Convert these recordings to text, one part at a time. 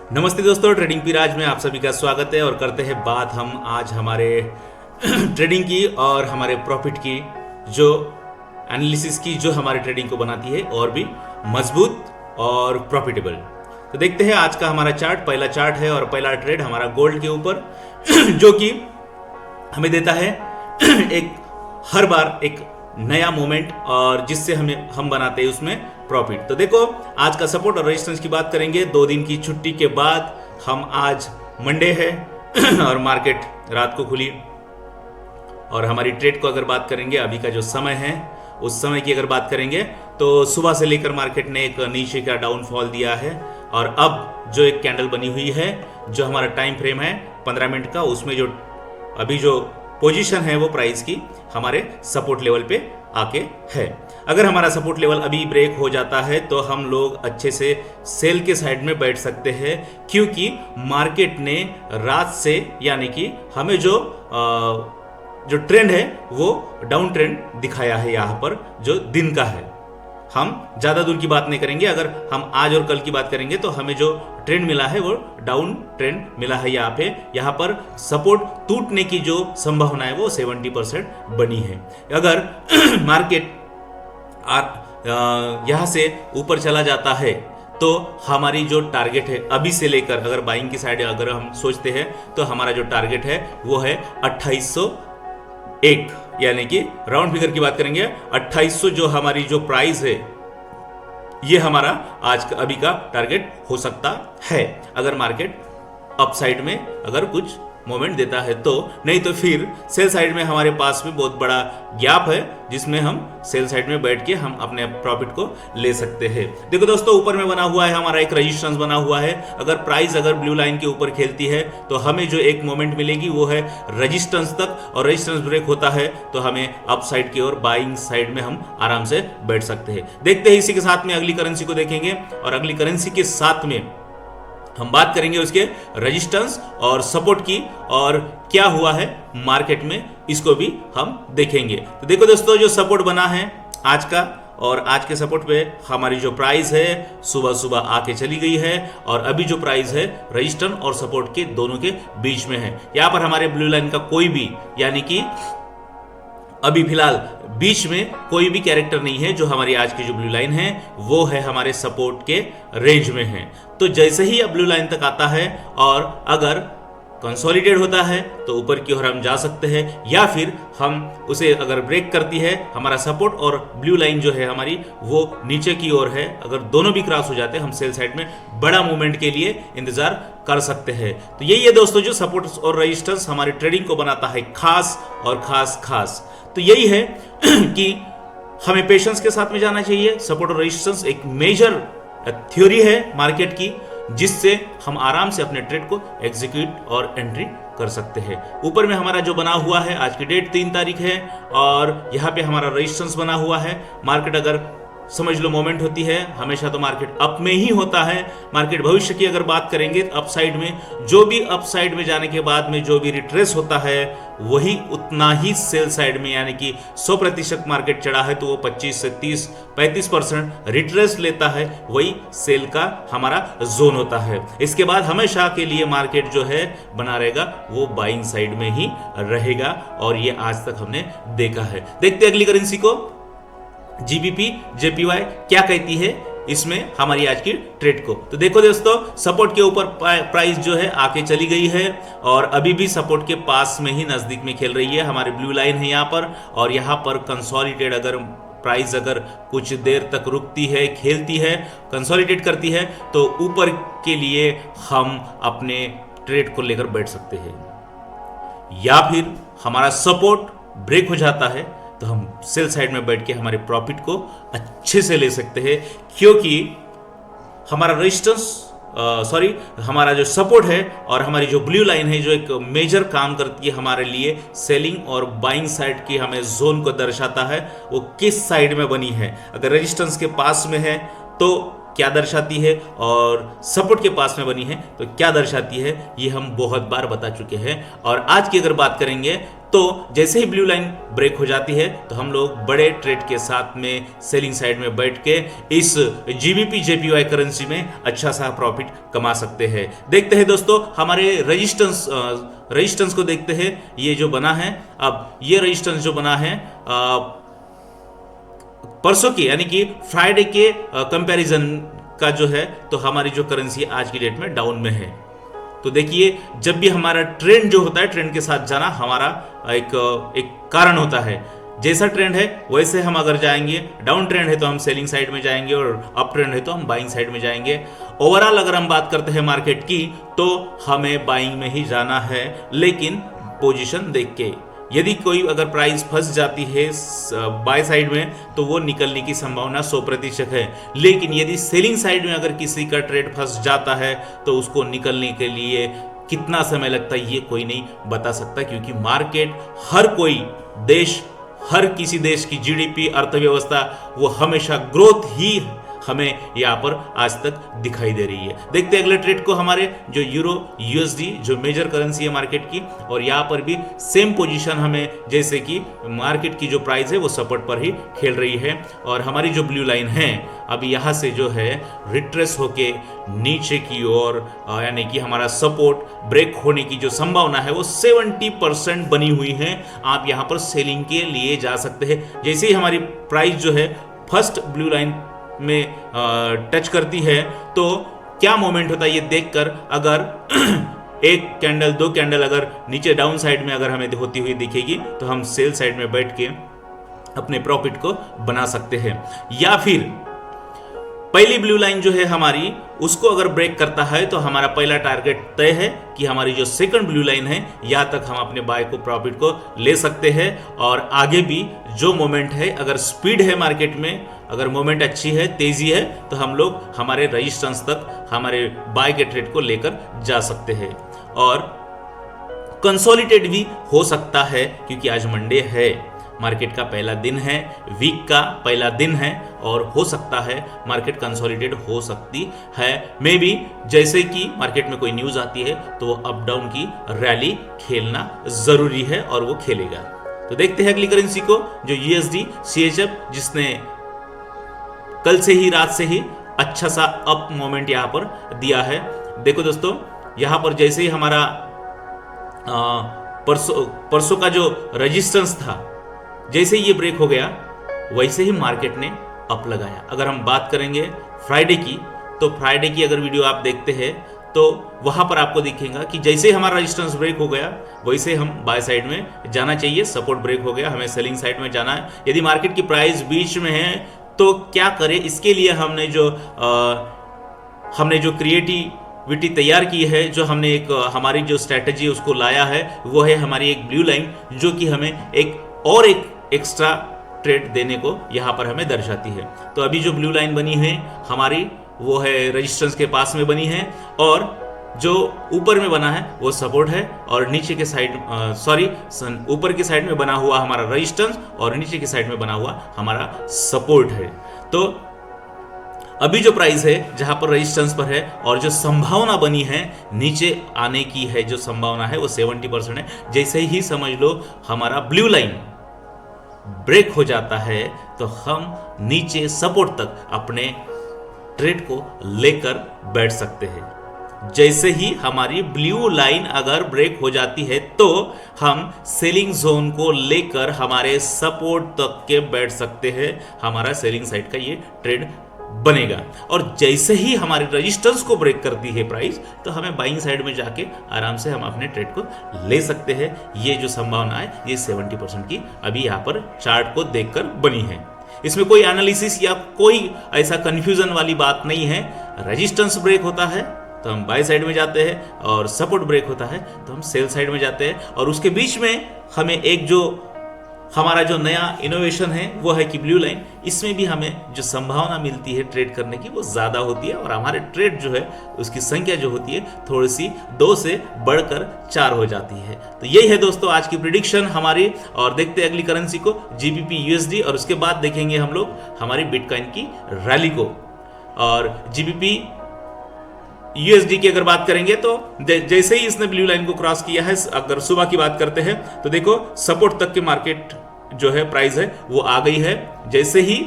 नमस्ते दोस्तों, ट्रेडिंग पिराज में आप सभी का स्वागत है और करते हैं बात हम आज हमारे ट्रेडिंग की और हमारे प्रॉफिट की, जो एनालिसिस की, जो हमारे ट्रेडिंग को बनाती है और भी मजबूत और प्रॉफिटेबल। तो देखते हैं आज का हमारा चार्ट। पहला चार्ट है और पहला ट्रेड हमारा गोल्ड के ऊपर जो कि हमें देता है एक हर बार एक नया मोमेंट और जिससे हम बनाते हैं उसमें प्रॉफिट। तो देखो, आज का सपोर्ट और रेजिस्टेंस की बात करेंगे। 2 दिन की छुट्टी के बाद हम आज मंडे है और मार्केट रात को खुली। और हमारी ट्रेड को अगर बात करेंगे, अभी का जो समय है उस समय की अगर बात करेंगे तो सुबह से लेकर मार्केट ने एक नीचे का डाउनफॉल दिया है और अब जो एक कैंडल बनी हुई है, जो हमारा टाइम फ्रेम है 15 मिनट का, उसमें जो अभी जो पोजीशन है वो प्राइस की हमारे सपोर्ट लेवल पे आके है। अगर हमारा सपोर्ट लेवल अभी ब्रेक हो जाता है तो हम लोग अच्छे से सेल के साइड में बैठ सकते हैं, क्योंकि मार्केट ने रात से यानी कि हमें जो ट्रेंड है वो डाउन ट्रेंड दिखाया है यहाँ पर, जो दिन का है। हम ज़्यादा दूर की बात नहीं करेंगे। अगर हम आज और कल की बात करेंगे तो हमें जो ट्रेंड मिला है वो डाउन ट्रेंड मिला है यहाँ पे। यहाँ पर सपोर्ट टूटने की जो संभावना है वो 70% बनी है। अगर मार्केट यहाँ से ऊपर चला जाता है तो हमारी जो टारगेट है अभी से लेकर, अगर बाइंग की साइड अगर हम सोचते हैं तो हमारा जो टारगेट है वो है 2801, यानी कि राउंड फिगर की बात करेंगे 2800 जो हमारी जो प्राइस है ये हमारा आज का अभी का टारगेट हो सकता है, अगर मार्केट अप साइड में अगर कुछ मोमेंट देता है तो। नहीं तो फिर सेल साइड में हमारे पास में बहुत बड़ा गैप है, जिसमें हम सेल साइड में बैठ के हम अपने प्रॉफिट को ले सकते हैं। देखो दोस्तों, ऊपर में बना हुआ है हमारा एक रेजिस्टेंस बना हुआ है। अगर प्राइस अगर ब्लू लाइन के ऊपर खेलती है तो हमें जो एक मोमेंट मिलेगी वो है रेजिस्टेंस तक, और रेजिस्टेंस ब्रेक होता है तो हमें अप साइड की ओर बाइंग साइड में हम आराम से बैठ सकते हैं। देखते हैं इसी के साथ में अगली करेंसी को देखेंगे और अगली करेंसी के साथ में हम बात करेंगे उसके रेजिस्टेंस और सपोर्ट की, और क्या हुआ है मार्केट में इसको भी हम देखेंगे। तो देखो दोस्तों, जो सपोर्ट बना है आज का, और आज के सपोर्ट पे हमारी जो प्राइस है सुबह सुबह आके चली गई है, और अभी जो प्राइस है रेजिस्टेंस और सपोर्ट के दोनों के बीच में है। यहाँ पर हमारे ब्लू लाइन का कोई भी, यानी कि अभी फिलहाल बीच में कोई भी कैरेक्टर नहीं है। जो हमारी आज की जो ब्लू लाइन है वो है हमारे सपोर्ट के रेंज में है। तो जैसे ही अब ब्लू लाइन तक आता है और अगर कंसोलिडेट होता है तो ऊपर की ओर हम जा सकते हैं, या फिर हम उसे अगर ब्रेक करती है हमारा सपोर्ट और ब्लू लाइन जो है हमारी वो नीचे की ओर है, अगर दोनों भी क्रॉस हो जाते हैं हम सेल साइड में बड़ा मूवमेंट के लिए इंतजार कर सकते हैं। तो यही है दोस्तों जो सपोर्ट और रेजिस्टेंस हमारी ट्रेडिंग को बनाता है खास और खास। तो यही है कि हमें पेशेंस के साथ में जाना चाहिए। सपोर्ट और रेजिस्टेंस एक मेजर थ्योरी है मार्केट की, जिससे हम आराम से अपने ट्रेड को एग्जीक्यूट और एंट्री कर सकते हैं। ऊपर में हमारा जो बना हुआ है, आज की डेट 3 तारीख है और यहाँ पे हमारा रेजिस्टेंस बना हुआ है। मार्केट अगर समझ लो मोमेंट होती है हमेशा तो मार्केट अप में ही होता है। मार्केट भविष्य की अगर बात करेंगे अप साइड में, जो भी अप साइड में जाने के बाद में जो भी रिट्रेस होता है वही उतना ही सेल साइड में, यानी कि 100% मार्केट चढ़ा है तो वो 25 से 35% रिट्रेस लेता है, वही सेल का हमारा जोन होता है। इसके बाद हमेशा के लिए मार्केट जो है बना रहेगा, वो बाइंग साइड में ही रहेगा, और ये आज तक हमने देखा है। देखते अगली करेंसी को, जीबीपी जेपीवाई क्या कहती है इसमें हमारी आज की ट्रेड को। तो देखो दोस्तों, सपोर्ट के ऊपर प्राइस जो है आके चली गई है और अभी भी सपोर्ट के पास में ही नजदीक में खेल रही है। हमारी ब्लू लाइन है यहाँ पर, और यहाँ पर कंसोलिडेट अगर प्राइस अगर कुछ देर तक रुकती है, खेलती है, कंसोलिडेट करती है तो ऊपर के लिए हम अपने ट्रेड को लेकर बैठ सकते हैं, या फिर हमारा सपोर्ट ब्रेक हो जाता है तो हम सेल साइड में बैठ के हमारे प्रॉफिट को अच्छे से ले सकते हैं, क्योंकि हमारा हमारा जो सपोर्ट है और हमारी जो ब्लू लाइन है जो एक मेजर काम करती है हमारे लिए सेलिंग और बाइंग साइड की, हमें जोन को दर्शाता है वो किस साइड में बनी है। अगर रेजिस्टेंस के पास में है तो क्या दर्शाती है, और सपोर्ट के पास में बनी है तो क्या दर्शाती है, ये हम बहुत बार बता चुके हैं। और आज की अगर बात करेंगे तो जैसे ही ब्लू लाइन ब्रेक हो जाती है तो हम लोग बड़े ट्रेड के साथ में सेलिंग साइड में बैठ के इस जीबीपी जेपीवाई करेंसी में अच्छा सा प्रॉफिट कमा सकते हैं। देखते हैं दोस्तों हमारे रेजिस्टेंस को देखते हैं। ये जो बना है, अब ये रेजिस्टेंस जो बना है परसों की यानी कि फ्राइडे के कंपैरिजन का जो है, तो हमारी जो करेंसी आज की डेट में डाउन में है। तो देखिए जब भी हमारा ट्रेंड जो होता है, ट्रेंड के साथ जाना हमारा एक कारण होता है। जैसा ट्रेंड है वैसे हम अगर जाएंगे, डाउन ट्रेंड है तो हम सेलिंग साइड में जाएंगे और अप ट्रेंड है तो हम बाइंग साइड में जाएंगे। ओवरऑल अगर हम बात करते हैं मार्केट की तो हमें बाइंग में ही जाना है, लेकिन पोजीशन देख के। यदि कोई अगर प्राइस फंस जाती है बाय साइड में तो वो निकलने की संभावना 100% है, लेकिन यदि सेलिंग साइड में अगर किसी का ट्रेड फंस जाता है तो उसको निकलने के लिए कितना समय लगता है ये कोई नहीं बता सकता, क्योंकि मार्केट हर कोई देश, हर किसी देश की जीडीपी अर्थव्यवस्था वो हमेशा ग्रोथ ही हमें यहाँ पर आज तक दिखाई दे रही है। देखते हैं अगले ट्रेड को, हमारे जो यूरो यूएसडी जो मेजर करेंसी है मार्केट की, और यहाँ पर भी सेम पोजीशन हमें, जैसे कि मार्केट की जो प्राइस है वो सपोर्ट पर ही खेल रही है। और हमारी जो ब्लू लाइन है अभी यहाँ से जो है रिट्रेस होके नीचे की ओर, यानी कि हमारा सपोर्ट ब्रेक होने की जो संभावना है वो 70% बनी हुई है। आप यहाँ पर सेलिंग के लिए जा सकते हैं। जैसे ही हमारी प्राइस जो है फर्स्ट ब्लू लाइन में टच करती है तो क्या मोमेंट होता है ये देखकर, अगर एक कैंडल, दो कैंडल अगर नीचे डाउन साइड में अगर हमें होती हुई दिखेगी तो हम सेल साइड में बैठ के अपने प्रॉफिट को बना सकते हैं। या फिर पहली ब्लू लाइन जो है हमारी, उसको अगर ब्रेक करता है तो हमारा पहला टारगेट तय है कि हमारी जो सेकंड ब्लू लाइन है यहाँ तक हम अपने बाय को प्रॉफिट को ले सकते हैं। और आगे भी जो मोमेंट है, अगर स्पीड है मार्केट में, अगर मोमेंट अच्छी है, तेजी है, तो हम लोग हमारे रेजिस्टेंस तक हमारे बाय के ट्रेड को लेकर जा सकते हैं। और कंसोलिडेट भी हो सकता है क्योंकि आज मंडे है, मार्केट का पहला दिन है, वीक का पहला दिन है, और हो सकता है मार्केट कंसोलिडेट हो सकती है। मे बी जैसे कि मार्केट में कोई न्यूज आती है तो वो अप डाउन की रैली खेलना जरूरी है और वो खेलेगा। तो देखते हैं अगली करेंसी को, जो यूएसडी सीएचएफ, जिसने कल से ही, रात से ही अच्छा सा अप मोमेंट यहां पर दिया है। देखो दोस्तों, यहां पर जैसे ही हमारा परसों का जो रेजिस्टेंस था, जैसे ही ये ब्रेक हो गया वैसे ही मार्केट ने अप लगाया। अगर हम बात करेंगे फ्राइडे की, तो फ्राइडे की अगर वीडियो आप देखते हैं तो वहां पर आपको दिखेगा कि जैसे ही हमारा रेजिस्टेंस ब्रेक हो गया वैसे हम बाय साइड में जाना चाहिए। सपोर्ट ब्रेक हो गया, हमें सेलिंग साइड में जाना है। यदि मार्केट की प्राइस बीच में है तो क्या करें, इसके लिए हमने जो क्रिएटिविटी तैयार की है, जो हमने एक हमारी जो स्ट्रैटेजी उसको लाया है, वो है हमारी एक ब्लू लाइन, जो कि हमें एक एक्स्ट्रा ट्रेड देने को यहाँ पर हमें दर्शाती है। तो अभी जो ब्लू लाइन बनी है हमारी, वो है रेजिस्टेंस के पास में बनी है, और जो ऊपर में बना है वो सपोर्ट है, और नीचे के साइड ऊपर की साइड में बना हुआ हमारा रेजिस्टेंस और नीचे की साइड में बना हुआ हमारा सपोर्ट है। तो अभी जो प्राइस है जहां पर रेजिस्टेंस पर है, और जो संभावना बनी है नीचे आने की है, जो संभावना है वो 70% है। जैसे ही समझ लो हमारा ब्लू लाइन ब्रेक हो जाता है तो हम नीचे सपोर्ट तक अपने ट्रेड को लेकर बैठ सकते हैं। जैसे ही हमारी ब्लू लाइन अगर ब्रेक हो जाती है तो हम सेलिंग जोन को लेकर हमारे सपोर्ट तक के बैठ सकते हैं। हमारा सेलिंग साइड का ये ट्रेड बनेगा। और जैसे ही हमारे रेजिस्टेंस को ब्रेक करती है प्राइस, तो हमें बाइंग साइड में जाके आराम से हम अपने ट्रेड को ले सकते हैं। ये जो संभावना है ये 70% की अभी यहाँ पर चार्ट को देखकर बनी है। इसमें कोई एनालिसिस या कोई ऐसा कंफ्यूजन वाली बात नहीं है। रेजिस्टेंस ब्रेक होता है तो हम बाय साइड में जाते हैं, और सपोर्ट ब्रेक होता है तो हम सेल साइड में जाते हैं। और उसके बीच में हमें एक जो हमारा जो नया इनोवेशन है वो है कि ब्लू लाइन, इसमें भी हमें जो संभावना मिलती है ट्रेड करने की वो ज़्यादा होती है, और हमारे ट्रेड जो है उसकी संख्या जो होती है थोड़ी सी 2 से बढ़कर 4 हो जाती है। तो यही है दोस्तों आज की प्रिडिक्शन हमारी। और देखते हैं अगली करेंसी को, जीबीपी यूएसडी, और उसके बाद देखेंगे हम लोग हमारी बिटकॉइन की रैली को। और जीबीपी यूएसडी की अगर बात करेंगे तो जैसे ही इसने ब्लू लाइन को क्रॉस किया है, अगर सुबह की बात करते हैं तो देखो सपोर्ट तक के मार्केट जो है प्राइस है वो आ गई है। जैसे ही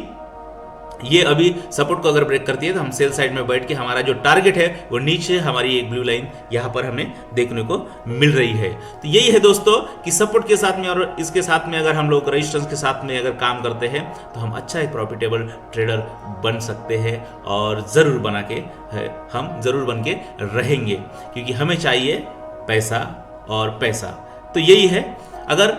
ये अभी सपोर्ट को अगर ब्रेक करती है तो हम सेल साइड में बैठ के हमारा जो टारगेट है वो नीचे हमारी एक ब्लू लाइन यहाँ पर हमें देखने को मिल रही है। तो यही है दोस्तों कि सपोर्ट के साथ में और इसके साथ में अगर हम लोग रेजिस्टेंस के साथ में अगर काम करते हैं तो हम अच्छा एक प्रॉफिटेबल ट्रेडर बन सकते हैं और ज़रूर बना के हम ज़रूर बन के रहेंगे, क्योंकि हमें चाहिए पैसा और पैसा। तो यही है, अगर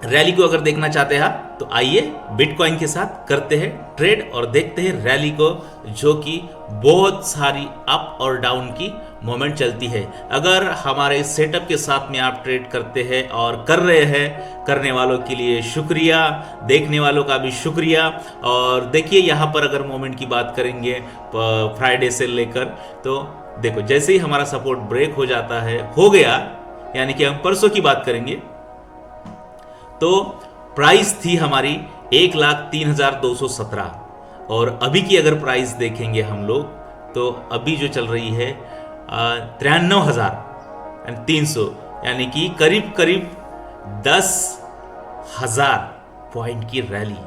रैली को अगर देखना चाहते हैं तो आइए बिटकॉइन के साथ करते हैं ट्रेड और देखते हैं रैली को, जो कि बहुत सारी अप और डाउन की मोमेंट चलती है। अगर हमारे सेटअप के साथ में आप ट्रेड करते हैं और कर रहे हैं, करने वालों के लिए शुक्रिया, देखने वालों का भी शुक्रिया। और देखिए यहाँ पर अगर मोमेंट की बात करेंगे फ्राइडे से लेकर, तो देखो जैसे ही हमारा सपोर्ट ब्रेक हो जाता है, हो गया, यानी कि हम परसों की बात करेंगे तो प्राइस थी हमारी 1,03,217 और अभी की अगर प्राइस देखेंगे हम लोग तो अभी जो चल रही है 93,300, यानी कि करीब करीब 10,000 पॉइंट की रैली।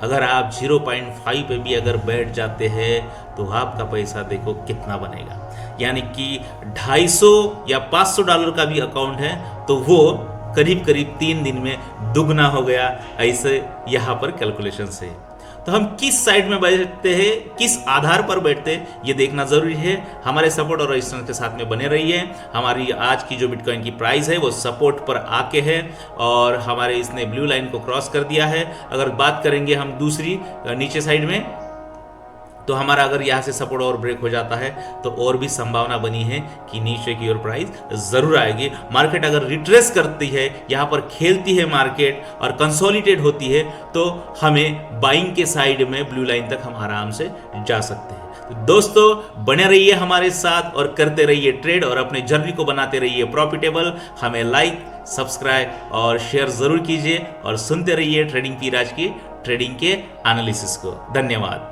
अगर आप 0.5 पे भी अगर बैठ जाते हैं तो आपका पैसा देखो कितना बनेगा, यानी कि 250 या $500 का भी अकाउंट है तो वो करीब करीब 3 दिन में दुगना हो गया, ऐसे यहाँ पर कैलकुलेशन से। तो हम किस साइड में बैठते हैं, किस आधार पर बैठते हैं, ये देखना जरूरी है। हमारे सपोर्ट और रेजिस्टेंस के साथ में बने रहिए। हमारी आज की जो बिटकॉइन की प्राइस है वो सपोर्ट पर आके है और हमारे इसने ब्लू लाइन को क्रॉस कर दिया है। अगर बात करेंगे हम दूसरी नीचे साइड में, तो हमारा अगर यहाँ से सपोर्ट और ब्रेक हो जाता है तो और भी संभावना बनी है कि नीचे की ओर प्राइस जरूर आएगी। मार्केट अगर रिट्रेस करती है, यहाँ पर खेलती है मार्केट और कंसोलिडेट होती है, तो हमें बाइंग के साइड में ब्लू लाइन तक हम आराम से जा सकते हैं। तो दोस्तों बने रहिए हमारे साथ और करते रहिए ट्रेड और अपने जर्नी को बनाते रहिए प्रॉफिटेबल। हमें लाइक, सब्सक्राइब और शेयर जरूर कीजिए और सुनते रहिए ट्रेडिंग पीराज की ट्रेडिंग के एनालिसिस को। धन्यवाद।